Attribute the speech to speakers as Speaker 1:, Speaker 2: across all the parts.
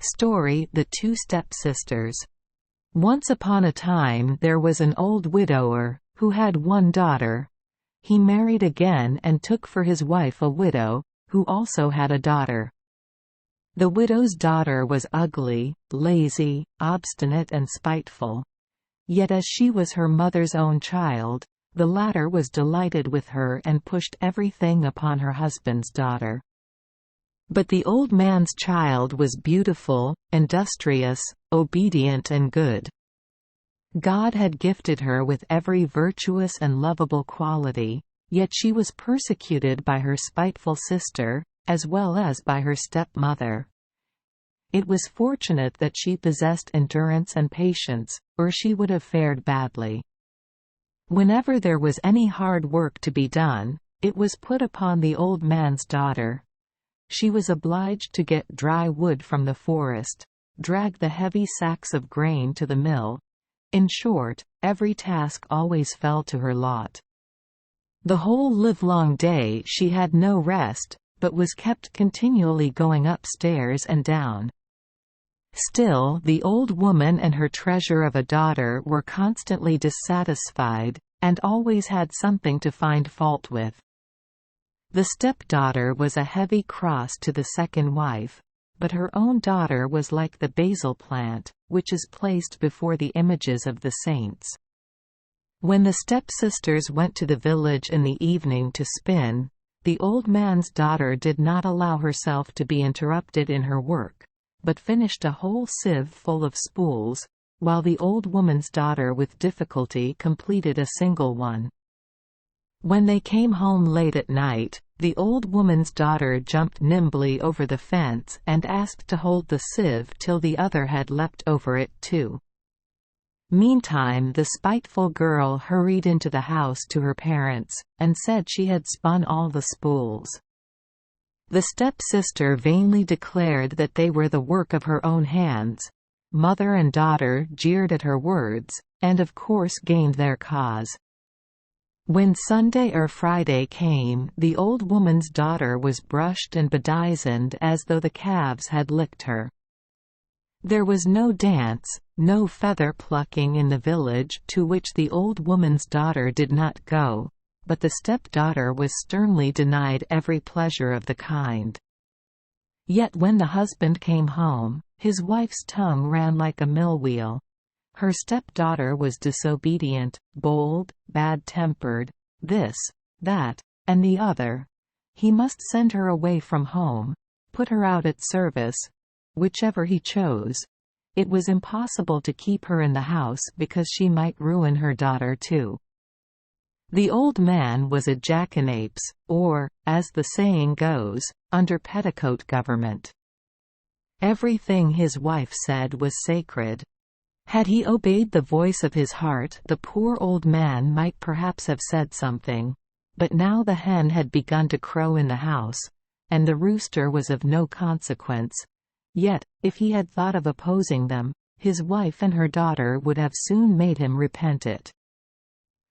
Speaker 1: Story: The Two Stepsisters. Once upon a time there was an old widower, who had one daughter. He married again and took for his wife a widow, who also had a daughter. The widow's daughter was ugly, lazy, obstinate and spiteful. Yet as she was her mother's own child, the latter was delighted with her and pushed everything upon her husband's daughter. But the old man's child was beautiful, industrious, obedient and good. God had gifted her with every virtuous and lovable quality, yet she was persecuted by her spiteful sister, as well as by her stepmother. It was fortunate that she possessed endurance and patience, or she would have fared badly. Whenever there was any hard work to be done, it was put upon the old man's daughter. She was obliged to get dry wood from the forest, drag the heavy sacks of grain to the mill. In short, every task always fell to her lot. The whole livelong day she had no rest, but was kept continually going upstairs and down. Still, the old woman and her treasure of a daughter were constantly dissatisfied, and always had something to find fault with. The stepdaughter was a heavy cross to the second wife, but her own daughter was like the basil plant, which is placed before the images of the saints. When the stepsisters went to the village in the evening to spin, the old man's daughter did not allow herself to be interrupted in her work, but finished a whole sieve full of spools, while the old woman's daughter with difficulty completed a single one. When they came home late at night, the old woman's daughter jumped nimbly over the fence and asked to hold the sieve till the other had leapt over it too. Meantime the spiteful girl hurried into the house to her parents, and said she had spun all the spools. The stepsister vainly declared that they were the work of her own hands. Mother and daughter jeered at her words, and of course gained their cause. When Sunday or Friday came, the old woman's daughter was brushed and bedizened as though the calves had licked her. There was no dance, no feather plucking in the village to which the old woman's daughter did not go, but the stepdaughter was sternly denied every pleasure of the kind. Yet when the husband came home, his wife's tongue ran like a mill-wheel. Her stepdaughter was disobedient, bold, bad-tempered, this, that, and the other. He must send her away from home, put her out at service, whichever he chose. It was impossible to keep her in the house because she might ruin her daughter too. The old man was a jackanapes, or, as the saying goes, under petticoat government. Everything his wife said was sacred. Had he obeyed the voice of his heart, the poor old man might perhaps have said something, but now the hen had begun to crow in the house, and the rooster was of no consequence. Yet, if he had thought of opposing them, his wife and her daughter would have soon made him repent it.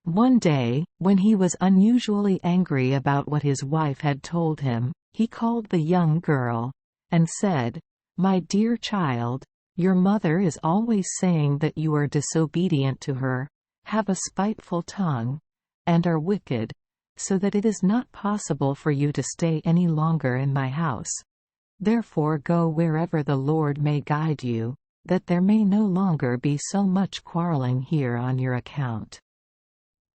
Speaker 1: One day, when he was unusually angry about what his wife had told him, he called the young girl, and said, "My dear child, your mother is always saying that you are disobedient to her, have a spiteful tongue, and are wicked, so that it is not possible for you to stay any longer in my house. Therefore go wherever the Lord may guide you, that there may no longer be so much quarreling here on your account.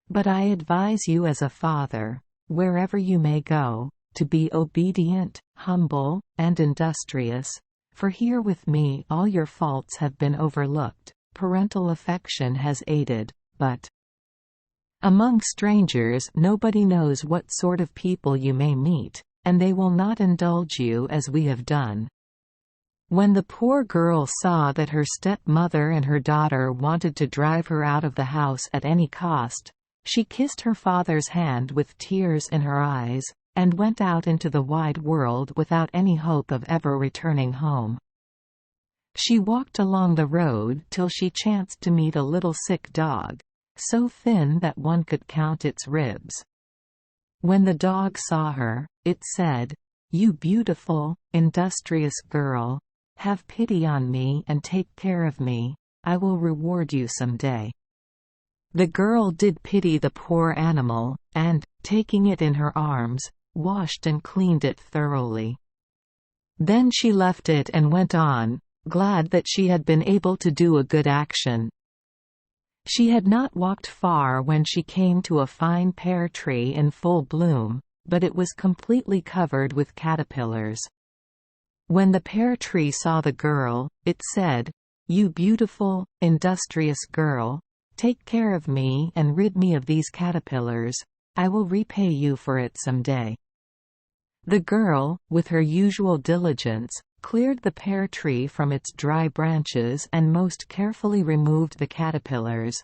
Speaker 1: But I advise you as a father, wherever you may go, to be obedient, humble, and industrious, for here with me all your faults have been overlooked, parental affection has aided, but among strangers nobody knows what sort of people you may meet, and they will not indulge you as we have done." When the poor girl saw that her stepmother and her daughter wanted to drive her out of the house at any cost, she kissed her father's hand with tears in her eyes, and went out into the wide world without any hope of ever returning home. She walked along the road till she chanced to meet a little sick dog, so thin that one could count its ribs. When the dog saw her, it said, "You beautiful, industrious girl, Have pity on me and take care of me. I will reward you someday." The girl did pity the poor animal, and, taking it in her arms, washed and cleaned it thoroughly. Then she left it and went on, glad that she had been able to do a good action. She had not walked far when she came to a fine pear tree in full bloom, but it was completely covered with caterpillars. When the pear tree saw the girl, it said, "You beautiful, industrious girl, take care of me and rid me of these caterpillars. I will repay you for it someday." The girl, with her usual diligence, cleared the pear tree from its dry branches and most carefully removed the caterpillars.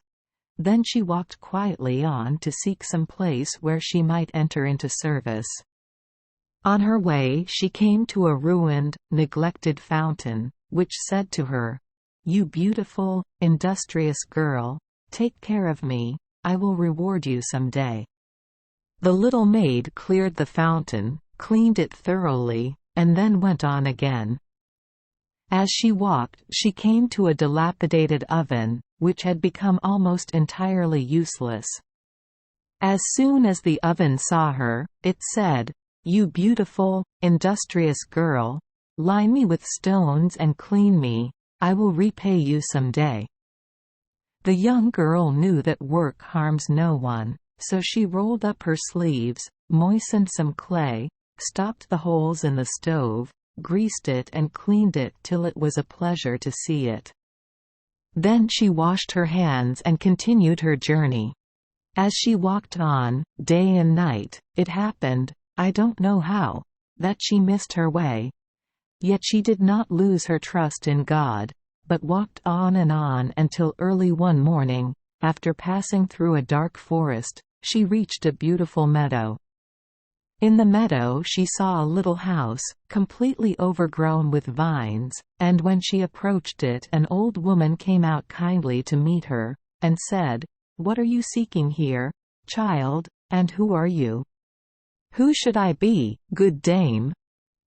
Speaker 1: Then she walked quietly on to seek some place where she might enter into service. On her way she came to a ruined, neglected fountain, which said to her, "You beautiful, industrious girl, take care of me, I will reward you some day." The little maid cleared the fountain, cleaned it thoroughly, and then went on again. As she walked, she came to a dilapidated oven, which had become almost entirely useless. As soon as the oven saw her, it said, "You beautiful, industrious girl, line me with stones and clean me, I will repay you some day." The young girl knew that work harms no one, so she rolled up her sleeves, moistened some clay, stopped the holes in the stove, greased it and cleaned it till it was a pleasure to see it. Then she washed her hands and continued her journey. As she walked on, day and night, it happened, I don't know how, that she missed her way. Yet she did not lose her trust in God, but walked on until early one morning, after passing through a dark forest, she reached a beautiful meadow. In the meadow she saw a little house, completely overgrown with vines, and when she approached it an old woman came out kindly to meet her, and said, "What are you seeking here, child, and who are you?" "Who should I be, good dame?"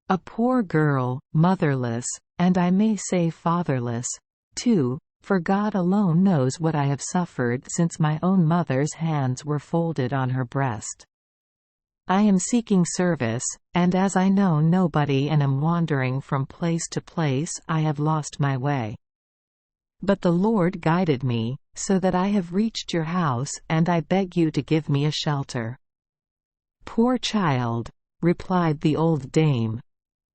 Speaker 1: "A poor girl, motherless, and I may say fatherless, too, for God alone knows what I have suffered since my own mother's hands were folded on her breast. I am seeking service, and as I know nobody and am wandering from place to place, I have lost my way. But the Lord guided me, so that I have reached your house, and I beg you to give me a shelter." "Poor child," replied the old dame.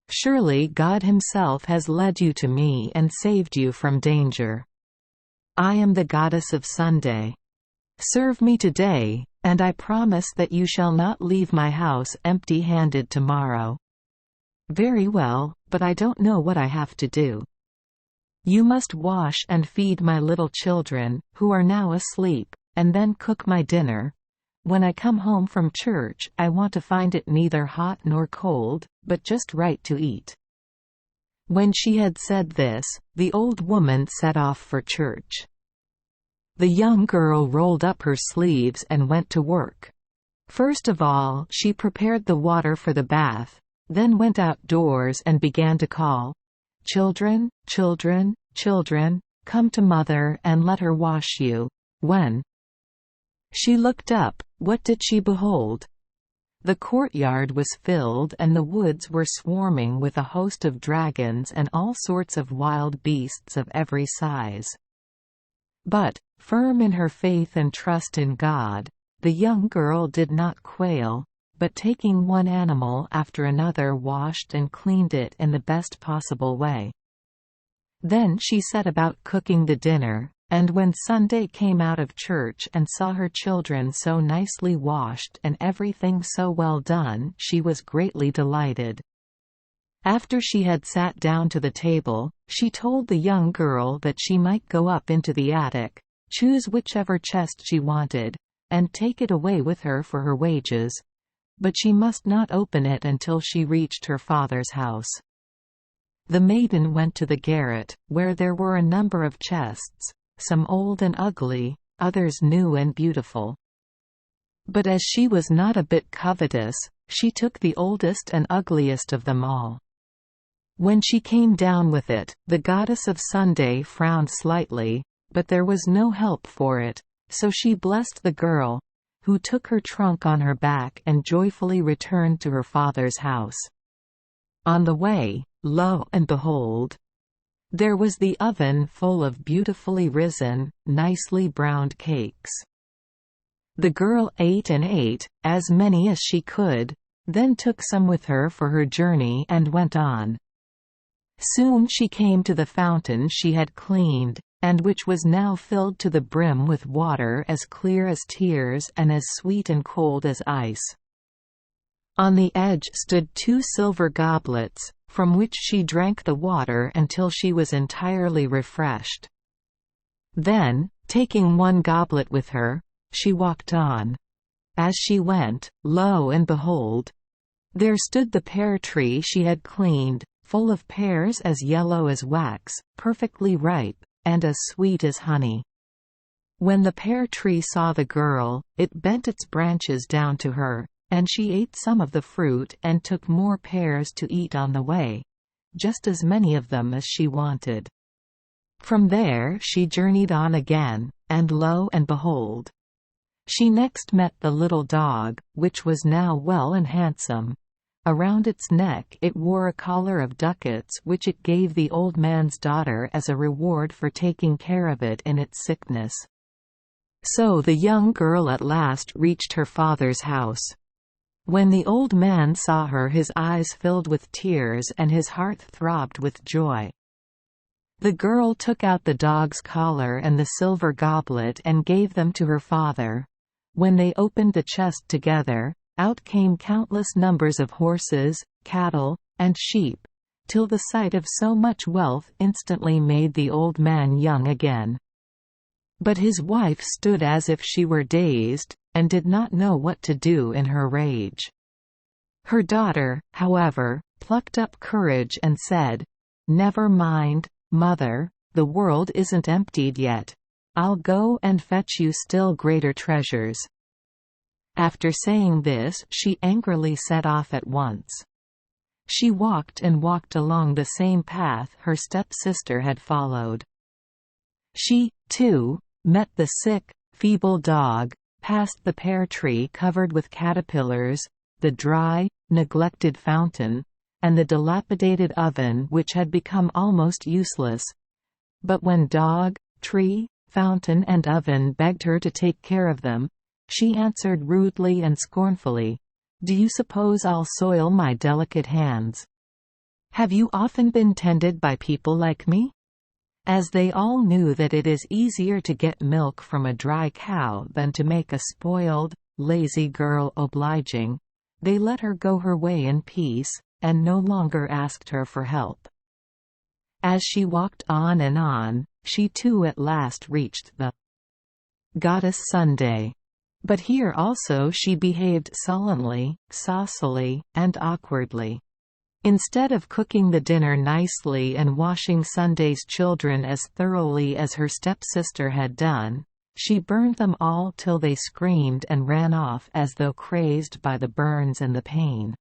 Speaker 1: "Surely God Himself has led you to me and saved you from danger. I am the goddess of Sunday. Serve me today, and I promise that you shall not leave my house empty-handed tomorrow." "Very well, but I don't know what I have to do." "You must wash and feed my little children, who are now asleep, and then cook my dinner. When I come home from church I want to find it neither hot nor cold, but just right to eat." When she had said this, the old woman set off for church. The young girl rolled up her sleeves and went to work. First of all, she prepared the water for the bath, then went outdoors and began to call, "Children, children, children, come to mother and let her wash you." When she looked up, what did she behold? The courtyard was filled and the woods were swarming with a host of dragons and all sorts of wild beasts of every size. But, firm in her faith and trust in God, the young girl did not quail, but taking one animal after another washed and cleaned it in the best possible way. Then she set about cooking the dinner, and when Sunday came out of church and saw her children so nicely washed and everything so well done, she was greatly delighted. After she had sat down to the table, she told the young girl that she might go up into the attic, choose whichever chest she wanted, and take it away with her for her wages, but she must not open it until she reached her father's house. The maiden went to the garret, where there were a number of chests, some old and ugly, others new and beautiful. But as she was not a bit covetous, she took the oldest and ugliest of them all. When she came down with it, the goddess of Sunday frowned slightly, but there was no help for it, so she blessed the girl, who took her trunk on her back and joyfully returned to her father's house. On the way, lo and behold, there was the oven full of beautifully risen, nicely browned cakes. The girl ate and ate, as many as she could, then took some with her for her journey and went on. Soon she came to the fountain she had cleaned, and which was now filled to the brim with water as clear as tears and as sweet and cold as ice. On the edge stood 2 silver goblets, from which she drank the water until she was entirely refreshed. Then, taking 1 goblet with her, she walked on. As she went, lo and behold, there stood the pear tree she had cleaned, full of pears as yellow as wax, perfectly ripe, and as sweet as honey. When the pear tree saw the girl, it bent its branches down to her, and she ate some of the fruit and took more pears to eat on the way, just as many of them as she wanted. From there she journeyed on again, and lo and behold, she next met the little dog, which was now well and handsome. Around its neck it wore a collar of ducats which it gave the old man's daughter as a reward for taking care of it in its sickness. So the young girl at last reached her father's house. When the old man saw her, his eyes filled with tears and his heart throbbed with joy. The girl took out the dog's collar and the silver goblet and gave them to her father. When they opened the chest together, out came countless numbers of horses, cattle, and sheep, till the sight of so much wealth instantly made the old man young again. But his wife stood as if she were dazed, and did not know what to do in her rage. Her daughter, however, plucked up courage and said, "Never mind, mother, the world isn't emptied yet. I'll go and fetch you still greater treasures." After saying this, she angrily set off at once. She walked and walked along the same path her step-sister had followed. She, too, met the sick, feeble dog, passed the pear tree covered with caterpillars, the dry, neglected fountain, and the dilapidated oven which had become almost useless. But when dog, tree, fountain and oven begged her to take care of them, she answered rudely and scornfully, "Do you suppose I'll soil my delicate hands? Have you often been tended by people like me?" As they all knew that it is easier to get milk from a dry cow than to make a spoiled, lazy girl obliging, they let her go her way in peace, and no longer asked her for help. As she walked on, she too at last reached the goddess Sunday. But here also she behaved sullenly, saucily, and awkwardly. Instead of cooking the dinner nicely and washing Sunday's children as thoroughly as her stepsister had done, she burned them all till they screamed and ran off as though crazed by the burns and the pain.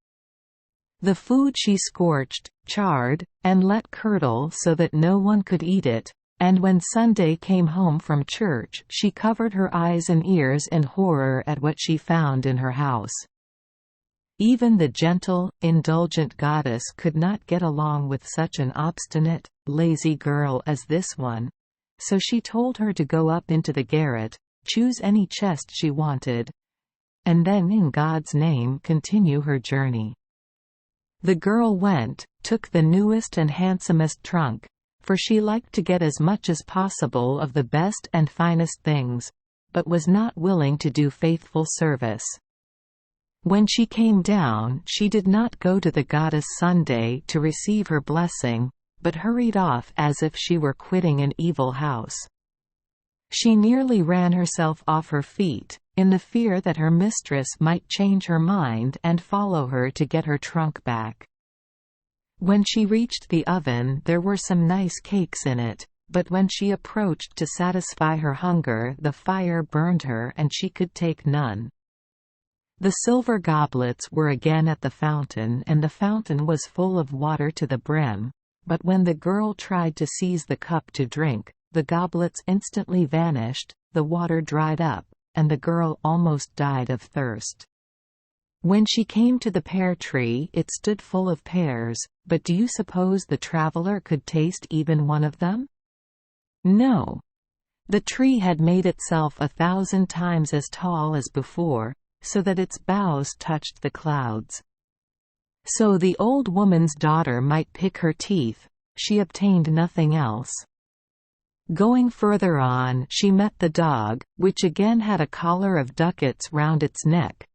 Speaker 1: The food she scorched, charred, and let curdle so that no one could eat it, and when Sunday came home from church she covered her eyes and ears in horror at what she found in her house. Even the gentle, indulgent goddess could not get along with such an obstinate, lazy girl as this one, so she told her to go up into the garret, choose any chest she wanted, and then in God's name continue her journey. The girl went, took the newest and handsomest trunk, for she liked to get as much as possible of the best and finest things, but was not willing to do faithful service. When she came down, she did not go to the goddess Sunday to receive her blessing, but hurried off as if she were quitting an evil house. She nearly ran herself off her feet, in the fear that her mistress might change her mind and follow her to get her trunk back. When she reached the oven, there were some nice cakes in it, but when she approached to satisfy her hunger, the fire burned her and she could take none. The silver goblets were again at the fountain, and the fountain was full of water to the brim, but when the girl tried to seize the cup to drink, the goblets instantly vanished, the water dried up, and the girl almost died of thirst. When she came to the pear tree, it stood full of pears, but do you suppose the traveler could taste even one of them? No. The tree had made itself 1,000 times as tall as before, so that its boughs touched the clouds. So the old woman's daughter might pick her teeth, she obtained nothing else. Going further on, she met the dog, which again had a collar of ducats round its neck.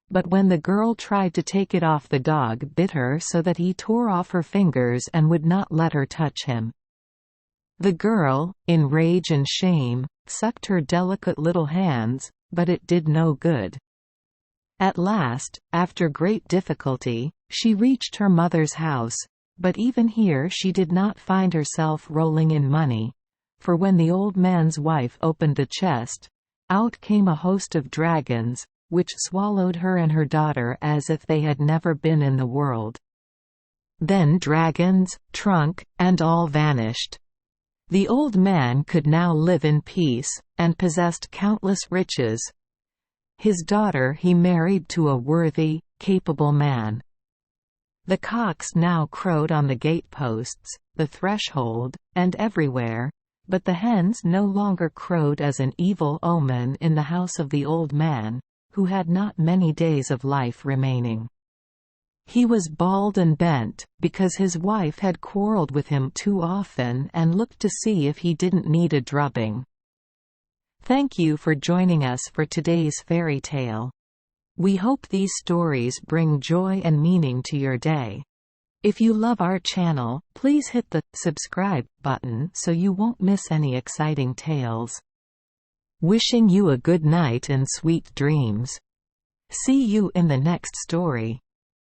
Speaker 1: But when the girl tried to take it off, the dog bit her so that he tore off her fingers and would not let her touch him. The girl, in rage and shame, sucked her delicate little hands, but it did no good. At last, after great difficulty, she reached her mother's house, but even here she did not find herself rolling in money, for when the old man's wife opened the chest, out came a host of dragons, which swallowed her and her daughter as if they had never been in the world. Then dragons, trunk, and all vanished. The old man could now live in peace, and possessed countless riches. His daughter he married to a worthy, capable man. The cocks now crowed on the gateposts, the threshold, and everywhere, but the hens no longer crowed as an evil omen in the house of the old man, who had not many days of life remaining. He was bald and bent, because his wife had quarreled with him too often and looked to see if he didn't need a drubbing. Thank you for joining us for today's fairy tale. We hope these stories bring joy and meaning to your day. If you love our channel, please hit the subscribe button so you won't miss any exciting tales. Wishing you a good night and sweet dreams. See you in the next story.